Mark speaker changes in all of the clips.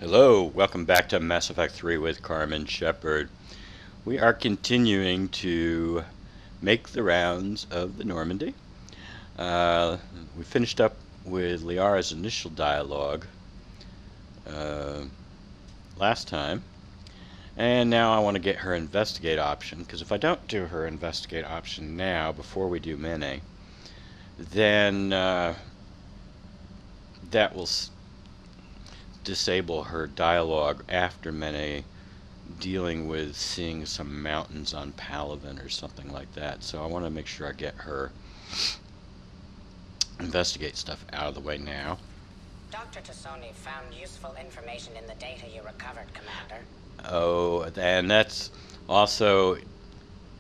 Speaker 1: Hello, welcome back to Mass Effect 3 with Carmen Shepard. We are continuing to make the rounds of the Normandy. We finished up with Liara's initial dialogue uh, last time, and now I want to get her investigate option, because if I don't do her investigate option now, before we do Mene, then that will disable her dialogue after Mene, dealing with seeing some mountains on Palaven or something like that. So I want to make sure I get her investigate stuff out of the way now.
Speaker 2: Dr. Tassoni found useful information in the data you recovered, Commander.
Speaker 1: Oh, and that's also,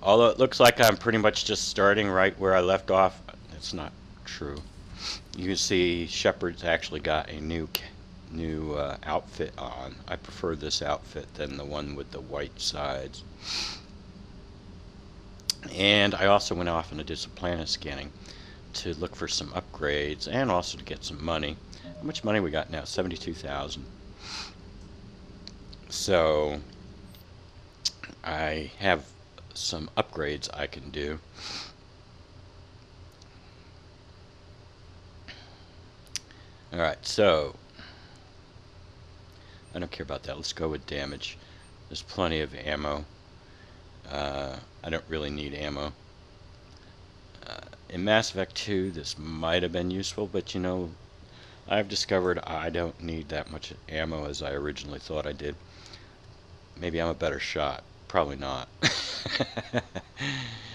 Speaker 1: although it looks like I'm pretty much just starting right where I left off, it's not true. You can see Shepard's actually got a new outfit on. I prefer this outfit than the one with the white sides. And I also went off and I did some planet scanning to look for some upgrades and also to get some money. How much money we got now? 72,000. So I have some upgrades I can do. Alright, so I don't care about that. Let's go with damage. There's plenty of ammo. I don't really need ammo. In Mass Effect 2, this might have been useful, but you know, I've discovered I don't need that much ammo as I originally thought I did. Maybe I'm a better shot. Probably not.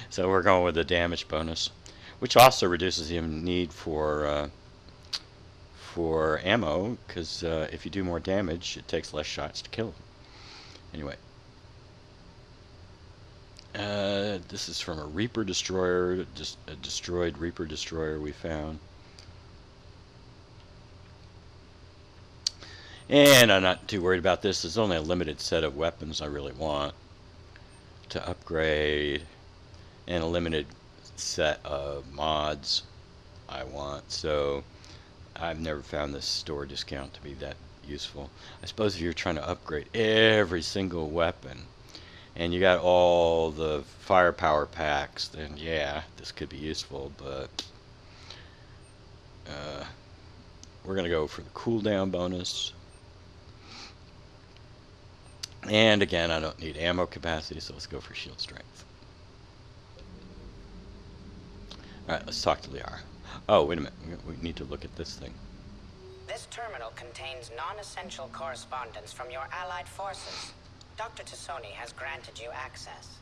Speaker 1: So we're going with the damage bonus, which also reduces the need for ammo, because if you do more damage, it takes less shots to kill them. Anyway. This is from a Reaper Destroyer, just a destroyed Reaper Destroyer we found. And I'm not too worried about this. There's only a limited set of weapons I really want to upgrade, and a limited set of mods I want. So I've never found this store discount to be that useful. I suppose if you're trying to upgrade every single weapon, and you got all the firepower packs, then yeah, this could be useful, but we're going to go for the cooldown bonus. And again, I don't need ammo capacity, so let's go for shield strength. Alright, let's talk to Liara. Oh, wait a minute. We need to look at this thing.
Speaker 2: This terminal contains non-essential correspondence from your allied forces. Dr. Tassoni has granted you access.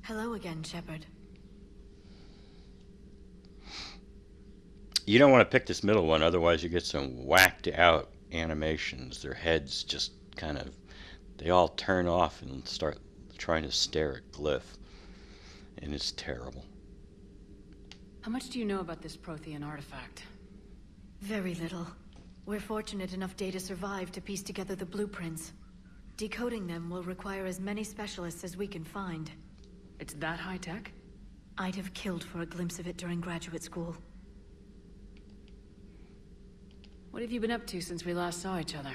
Speaker 3: Hello again, Shepard.
Speaker 1: You don't want to pick this middle one, otherwise you get some whacked out animations. Their heads just kind of, they all turn off and start trying to stare at Glyph. And it's terrible.
Speaker 4: How much do you know about this Prothean artifact?
Speaker 3: Very little. We're fortunate enough Data survived to piece together the blueprints. Decoding them will require as many specialists as we can find.
Speaker 4: It's that high-tech?
Speaker 3: I'd have killed for a glimpse of it during graduate school.
Speaker 4: What have you been up to since we last saw each other?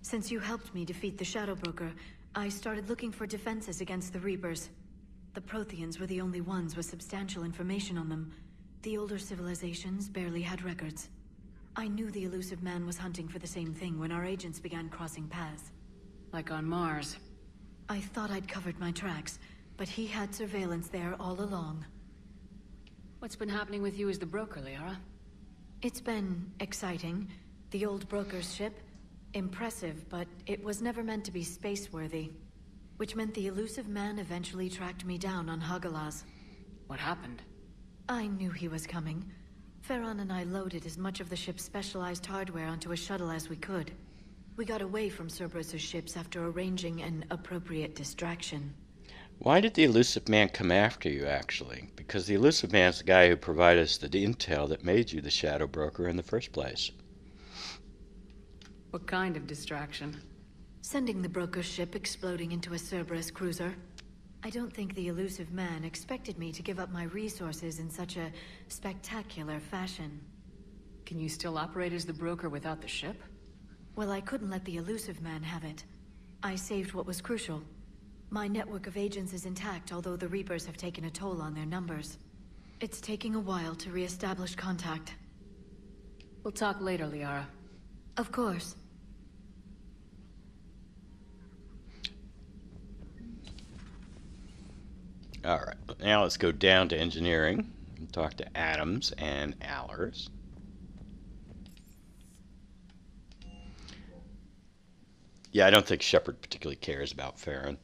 Speaker 3: Since you helped me defeat the Shadow Broker, I started looking for defenses against the Reapers. The Protheans were the only ones with substantial information on them. The older civilizations barely had records. I knew the elusive man was hunting for the same thing when our agents began crossing paths.
Speaker 4: Like on Mars.
Speaker 3: I thought I'd covered my tracks, but he had surveillance there all along.
Speaker 4: What's been happening with you as the broker, Liara?
Speaker 3: It's been exciting. The old broker's ship, Impressive, but it was never meant to be space-worthy. Which meant the elusive man eventually tracked me down on Hagalaz.
Speaker 4: What happened?
Speaker 3: I knew he was coming. Farron and I loaded as much of the ship's specialized hardware onto a shuttle as we could. We got away from Cerberus' ships after arranging an appropriate distraction.
Speaker 1: Why did the elusive man come after you, actually? Because the elusive man's the guy who provided us the intel that made you the Shadow Broker in the first place.
Speaker 4: What kind of distraction?
Speaker 3: Sending the broker's ship exploding into a Cerberus cruiser. I don't think the elusive man expected me to give up my resources in such a spectacular fashion.
Speaker 4: Can you still operate as the broker without the ship?
Speaker 3: Well, I couldn't let the elusive man have it. I saved what was crucial. My network of agents is intact, although the Reapers have taken a toll on their numbers. It's taking a while to re-establish contact.
Speaker 4: We'll talk later, Liara.
Speaker 3: Of course.
Speaker 1: Alright, now let's go down to engineering and talk to Adams and Allers. Yeah, I don't think Shepard particularly cares about Farron.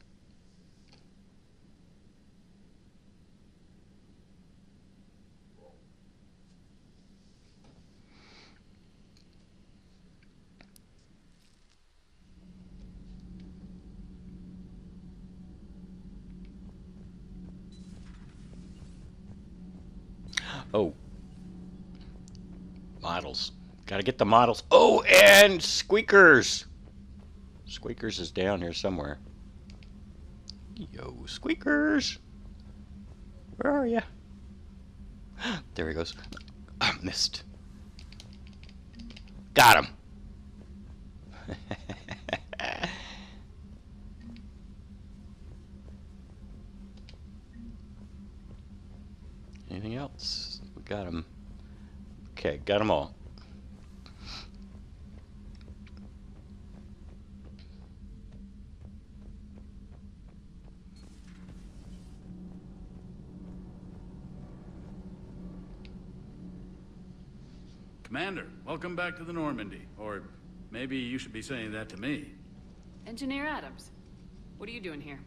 Speaker 1: Oh. Models. Gotta get the models. Oh, and Squeakers! Squeakers is down here somewhere. Yo, Squeakers! Where are ya? There he goes. Missed. Got him! Anything else? We got him. Okay, got them all.
Speaker 5: Commander, welcome back to the Normandy. Or maybe you should be saying that to me.
Speaker 4: Engineer Adams, what are you doing here?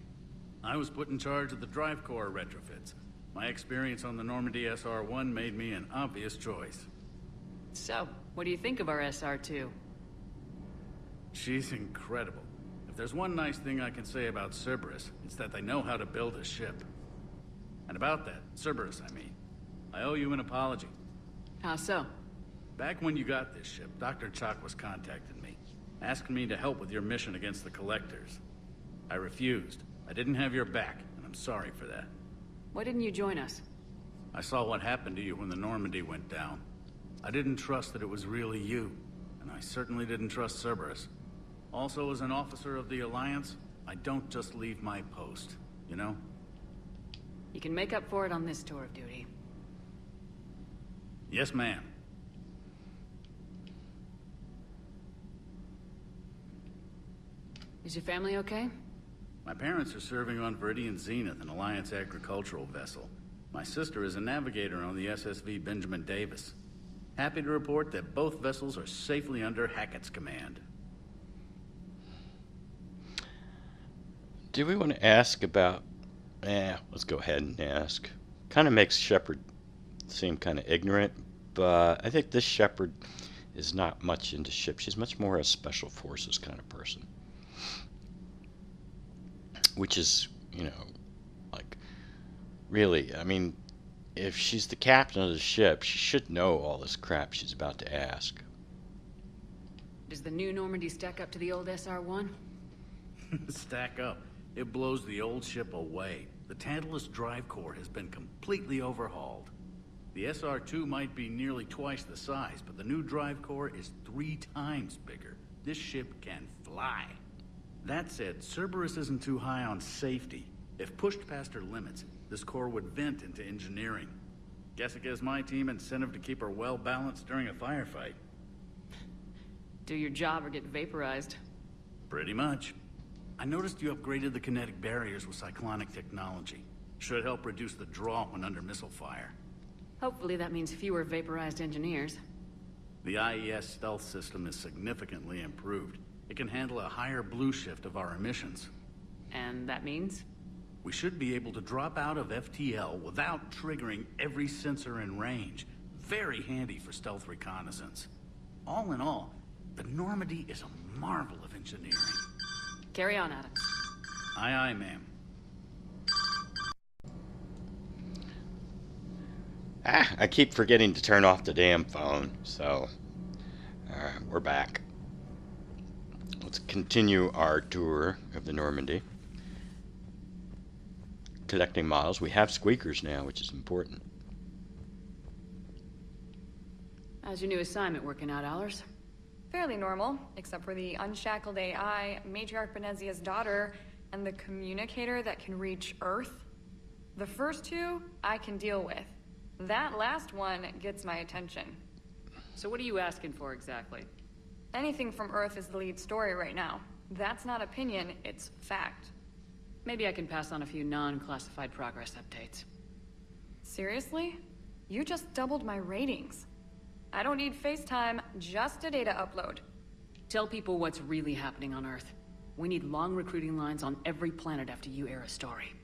Speaker 5: I was put in charge of the drive core retrofits. My experience on the Normandy SR-1 made me an obvious choice.
Speaker 4: So, what do you think of our SR-2?
Speaker 5: She's incredible. If there's one nice thing I can say about Cerberus, it's that they know how to build a ship. And about that, Cerberus, I mean, I owe you an apology.
Speaker 4: How so?
Speaker 5: Back when you got this ship, Dr. Chakwas contacted me, asking me to help with your mission against the Collectors. I refused. I didn't have your back, and I'm sorry for that.
Speaker 4: Why didn't you join us?
Speaker 5: I saw what happened to you when the Normandy went down. I didn't trust that it was really you, and I certainly didn't trust Cerberus. Also, as an officer of the Alliance, I don't just leave my post, you know?
Speaker 4: You can make up for it on this tour of duty.
Speaker 5: Yes, ma'am.
Speaker 4: Is your family okay?
Speaker 5: My parents are serving on Viridian Zenith, an Alliance agricultural vessel. My sister is a navigator on the SSV Benjamin Davis. Happy to report that both vessels are safely under Hackett's command.
Speaker 1: Do we want to ask about... let's go ahead and ask. Kind of makes Shepard seem kind of ignorant, but I think this Shepard is not much into ships. She's much more a special forces kind of person. Which is, you know, like, really, I mean, if she's the captain of the ship, she should know all this crap she's about to ask.
Speaker 4: Does the new Normandy stack up to the old SR-1?
Speaker 5: Stack up. It blows the old ship away. The Tantalus drive core has been completely overhauled. The SR-2 might be nearly twice the size, but the new drive core is 3 times bigger. This ship can fly. That said, Cerberus isn't too high on safety. If pushed past her limits, this core would vent into engineering. Guess it gives my team incentive to keep her well balanced during a firefight.
Speaker 4: Do your job or get vaporized.
Speaker 5: Pretty much. I noticed you upgraded the kinetic barriers with cyclonic technology. Should help reduce the draw when under missile fire.
Speaker 4: Hopefully that means fewer vaporized engineers.
Speaker 5: The IES stealth system is significantly improved. It can handle a higher blue shift of our emissions.
Speaker 4: And that means?
Speaker 5: We should be able to drop out of FTL without triggering every sensor in range. Very handy for stealth reconnaissance. All in all, the Normandy is a marvel of engineering.
Speaker 4: Carry on, Adams.
Speaker 5: Aye, aye, ma'am.
Speaker 1: I keep forgetting to turn off the damn phone, so we're back. Let's continue our tour of the Normandy. Collecting models. We have Squeakers now, which is important.
Speaker 4: How's your new assignment working out, Allers?
Speaker 6: Fairly normal, except for the unshackled AI, Matriarch Benezia's daughter, and the communicator that can reach Earth. The first two, I can deal with. That last one gets my attention.
Speaker 4: So what are you asking for exactly?
Speaker 6: Anything from Earth is the lead story right now. That's not opinion, it's fact.
Speaker 4: Maybe I can pass on a few non-classified progress updates.
Speaker 6: Seriously? You just doubled my ratings. I don't need FaceTime, just a data upload.
Speaker 4: Tell people what's really happening on Earth. We need long recruiting lines on every planet after you air a story.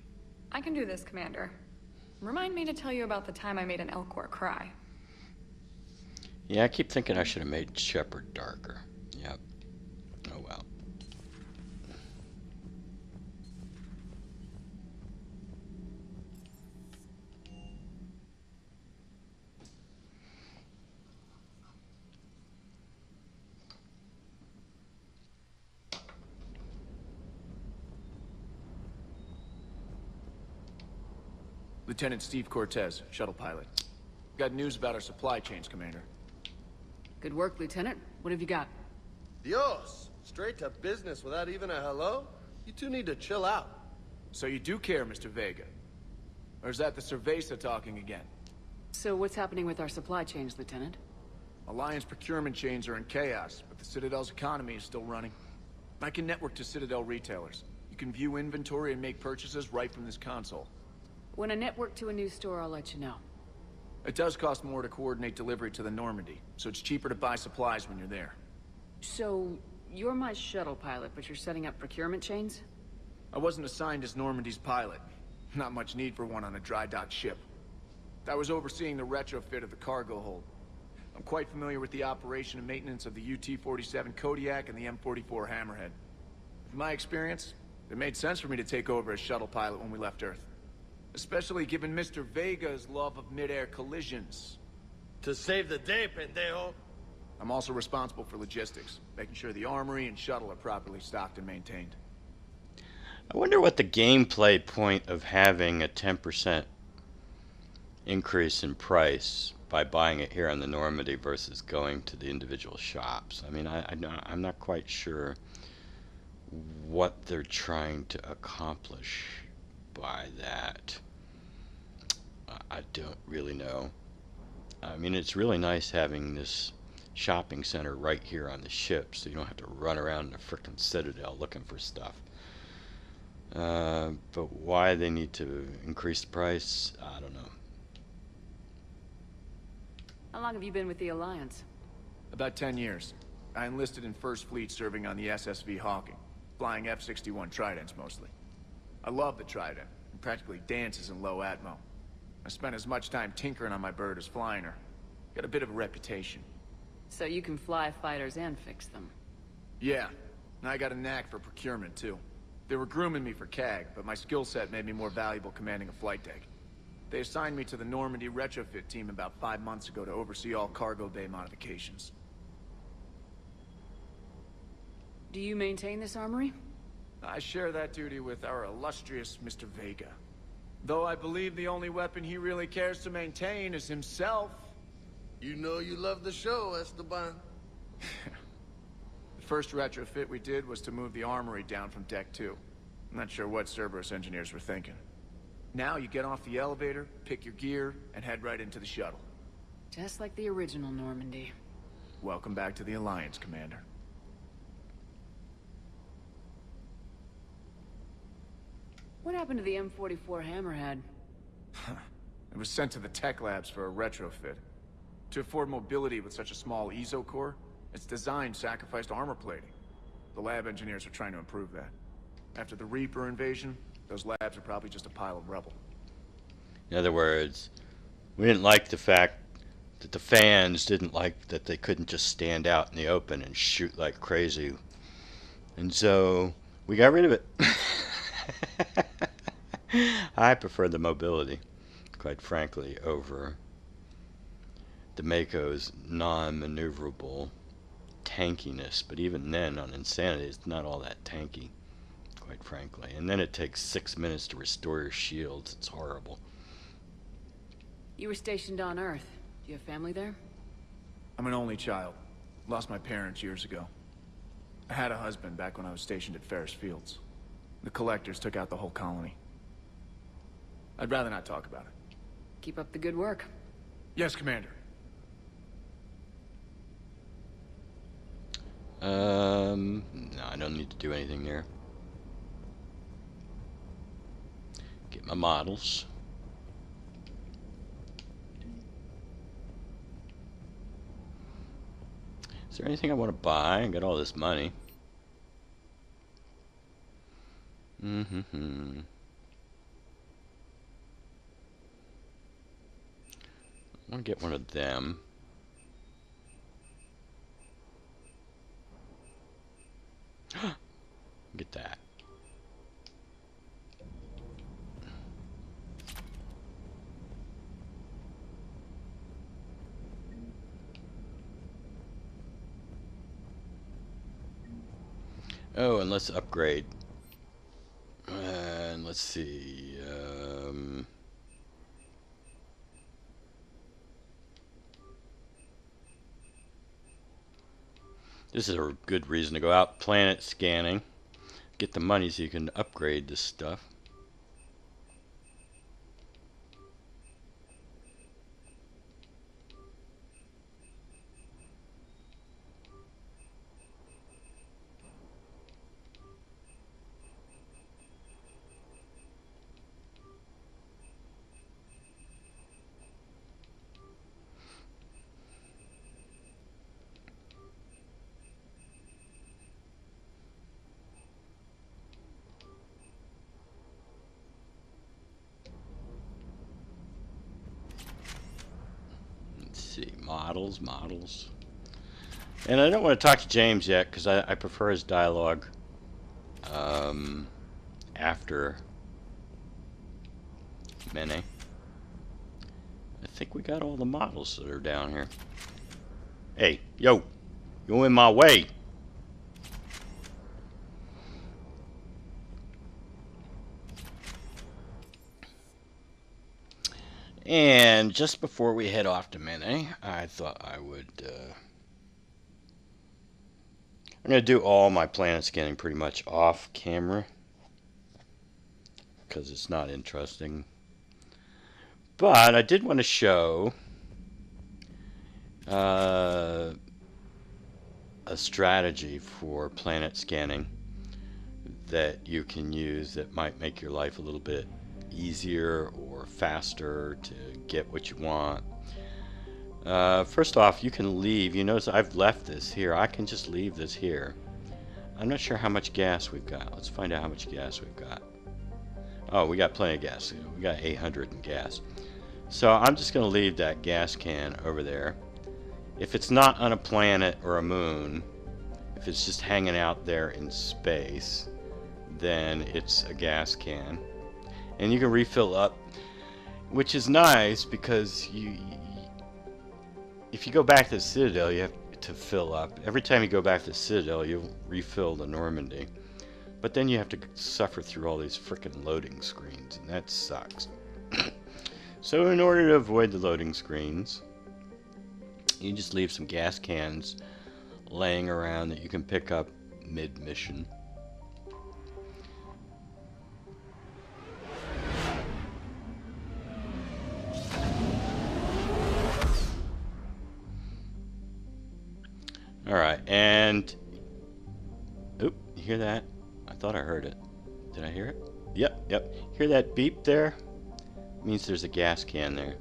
Speaker 6: I can do this, Commander. Remind me to tell you about the time I made an Elcor cry.
Speaker 1: Yeah, I keep thinking I should have made Shepard darker. Yep. Oh well.
Speaker 7: Lieutenant Steve Cortez, shuttle pilot. Got news about our supply chains, Commander.
Speaker 4: Good work, Lieutenant. What have you got?
Speaker 8: Dios! Straight to business without even a hello? You two need to chill out.
Speaker 7: So you do care, Mr. Vega? Or is that the Cerveza talking again?
Speaker 4: So what's happening with our supply chains, Lieutenant?
Speaker 7: Alliance procurement chains are in chaos, but the Citadel's economy is still running. I can network to Citadel retailers. You can view inventory and make purchases right from this console.
Speaker 4: When I network to a new store, I'll let you know.
Speaker 7: It does cost more to coordinate delivery to the Normandy, so it's cheaper to buy supplies when you're there.
Speaker 4: So, you're my shuttle pilot, but you're setting up procurement chains?
Speaker 7: I wasn't assigned as Normandy's pilot. Not much need for one on a dry dock ship. I was overseeing the retrofit of the cargo hold. I'm quite familiar with the operation and maintenance of the UT-47 Kodiak and the M44 Hammerhead. From my experience, it made sense for me to take over as shuttle pilot when we left Earth. Especially given Mr. Vega's love of mid-air collisions.
Speaker 8: To save the day, pendejo.
Speaker 7: I'm also responsible for logistics, making sure the armory and shuttle are properly stocked and maintained.
Speaker 1: I wonder what the gameplay point of having a 10% increase in price by buying it here on the Normandy versus going to the individual shops. I mean, I'm not quite sure what they're trying to accomplish by that. I don't really know. I mean, it's really nice having this shopping center right here on the ship, so you don't have to run around the frickin' Citadel looking for stuff. But why they need to increase the price, I don't know.
Speaker 4: How long have you been with the Alliance?
Speaker 7: About 10 years. I enlisted in First Fleet serving on the SSV Hawking, flying F-61 Tridents mostly. I love the Trident, and practically dances in low atmo. I spent as much time tinkering on my bird as flying her. Got a bit of a reputation.
Speaker 4: So you can fly fighters and fix them.
Speaker 7: Yeah, and I got a knack for procurement too. They were grooming me for CAG, but my skill set made me more valuable commanding a flight deck. They assigned me to the Normandy retrofit team about 5 months ago to oversee all cargo bay modifications.
Speaker 4: Do you maintain this armory?
Speaker 7: I share that duty with our illustrious Mr. Vega. Though I believe the only weapon he really cares to maintain is himself.
Speaker 8: You know you love the show, Esteban.
Speaker 7: The first retrofit we did was to move the armory down from Deck 2. I'm not sure what Cerberus engineers were thinking. Now you get off the elevator, pick your gear, and head right into the shuttle.
Speaker 4: Just like the original Normandy.
Speaker 7: Welcome back to the Alliance, Commander.
Speaker 4: What happened to the M44 Hammerhead?
Speaker 7: It was sent to the tech labs for a retrofit. To afford mobility with such a small ESO core, its design sacrificed armor plating. The lab engineers are trying to improve that. After the Reaper invasion, those labs are probably just a pile of rubble.
Speaker 1: In other words, we didn't like the fact that the fans didn't like that they couldn't just stand out in the open and shoot like crazy. And so we got rid of it. I prefer the mobility, quite frankly, over the Mako's non-maneuverable tankiness. But even then, on Insanity, it's not all that tanky, quite frankly. And then it takes 6 minutes to restore your shields. It's horrible.
Speaker 4: You were stationed on Earth. Do you have family there?
Speaker 7: I'm an only child. Lost my parents years ago. I had a husband back when I was stationed at Ferris Fields. The Collectors took out the whole colony. I'd rather not talk about it.
Speaker 4: Keep up the good work.
Speaker 7: Yes, Commander.
Speaker 1: No, I don't need to do anything there. Get my models. Is there anything I want to buy? I got all this money. I want to get one of them. Get that. Oh, and let's upgrade. And let's see. This is a good reason to go out planet scanning. Get the money so you can upgrade this stuff. Models. And I don't want to talk to James yet because I prefer his dialogue after Mene. I think we got all the models that are down here. Hey, yo, you're in my way. And just before we head off to Mene, I thought I would, I'm going to do all my planet scanning pretty much off camera, because it's not interesting. But I did want to show a strategy for planet scanning that you can use that might make your life a little bit easier or faster to get what you want. First off, you can leave. You notice I've left this here. I can just leave this here. I'm not sure how much gas we've got. Let's find out how much gas we've got. Oh, we got plenty of gas. We got 800 in gas. So I'm just going to leave that gas can over there. If it's not on a planet or a moon, if it's just hanging out there in space, then it's a gas can. And you can refill up, which is nice because if you go back to the Citadel, you have to fill up. Every time you go back to the Citadel, you'll refill the Normandy. But then you have to suffer through all these frickin' loading screens, and that sucks. So in order to avoid the loading screens, you just leave some gas cans laying around that you can pick up mid-mission. Alright, and oop, you hear that? I thought I heard it. Did I hear it? Yep. Hear that beep there? It means there's a gas can there.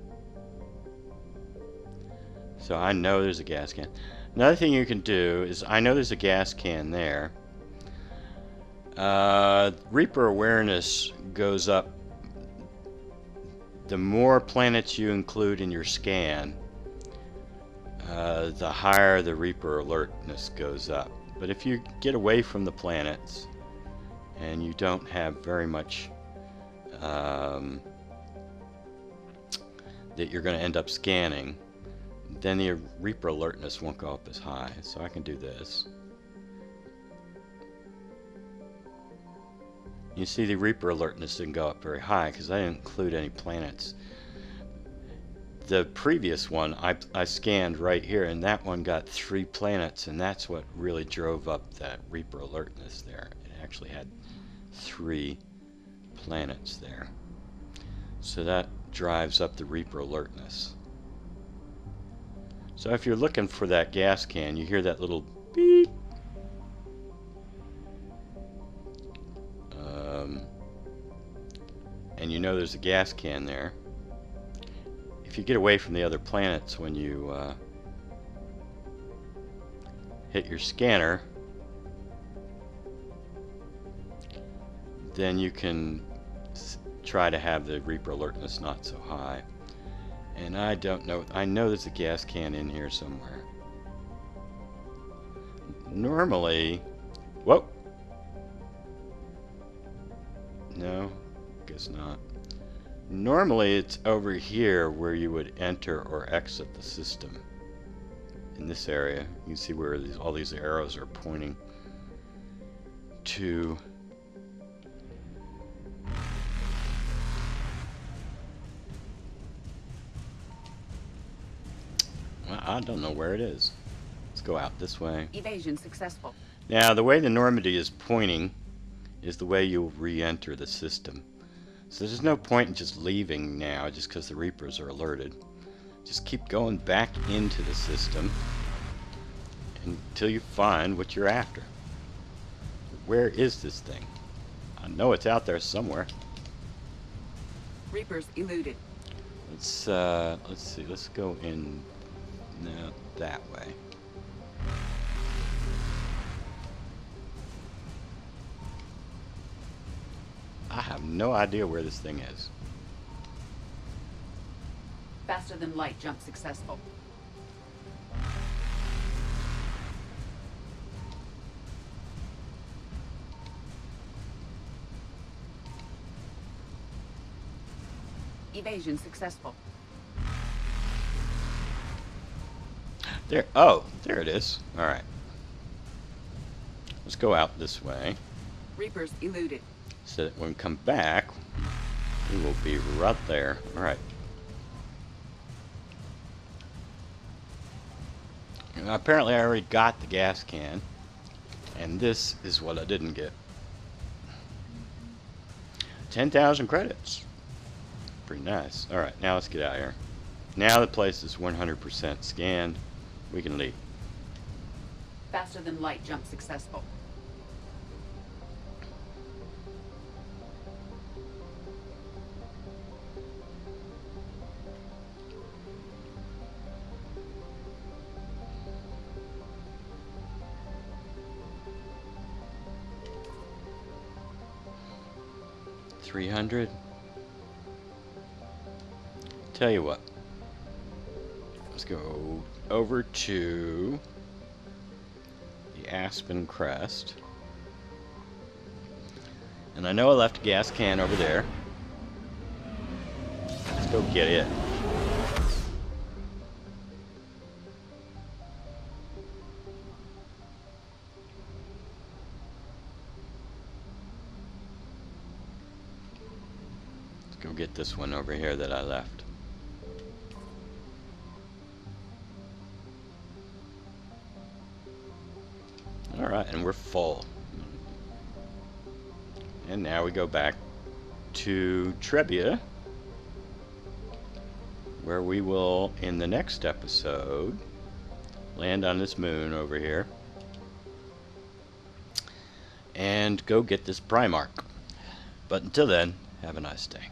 Speaker 1: So I know there's a gas can. Another thing you can do is, I know there's a gas can there. Reaper awareness goes up. The more planets you include in your scan, the higher the Reaper alertness goes up. But if you get away from the planets and you don't have very much that you're going to end up scanning, then the Reaper alertness won't go up as high. So I can do this. You see the Reaper alertness didn't go up very high because I didn't include any planets. The previous one I scanned right here, and that one got 3 planets, and that's what really drove up that Reaper alertness there. It actually had 3 planets there. So that drives up the Reaper alertness. So if you're looking for that gas can, you hear that little beep. And you know there's a gas can there. If you get away from the other planets when you hit your scanner, then you can try to have the Reaper alertness not so high. And I don't know, I know there's a gas can in here somewhere. Normally, whoa! No, guess not. Normally it's over here where you would enter or exit the system. In this area, you can see where all these arrows are pointing to. Well, I don't know where it is. Let's go out this way.
Speaker 4: Evasion successful.
Speaker 1: Now, the way the Normandy is pointing is the way you'll re-enter the system. So there's no point in just leaving now just because the Reapers are alerted. Just keep going back into the system until you find what you're after. Where is this thing? I know it's out there somewhere.
Speaker 4: Reapers eluded.
Speaker 1: Let's see. Let's go in now that way. I have no idea where this thing is.
Speaker 4: Faster than light jump successful. Evasion successful.
Speaker 1: There. Oh, there it is. All right. Let's go out this way.
Speaker 4: Reapers eluded.
Speaker 1: So that when we come back, we will be right there. All right. And apparently I already got the gas can, and this is what I didn't get. 10,000 credits. Pretty nice. All right, now let's get out of here. Now the place is 100% scanned. We can leave.
Speaker 4: Faster than light jump successful.
Speaker 1: $300. Tell you what. Let's go over to the Aspen Crest. And I know I left a gas can over there. Let's go get it. Let's go get this one over here that I left. Alright, and we're full. And now we go back to Trebia, where we will, in the next episode, land on this moon over here and go get this Primarch. But until then, have a nice day.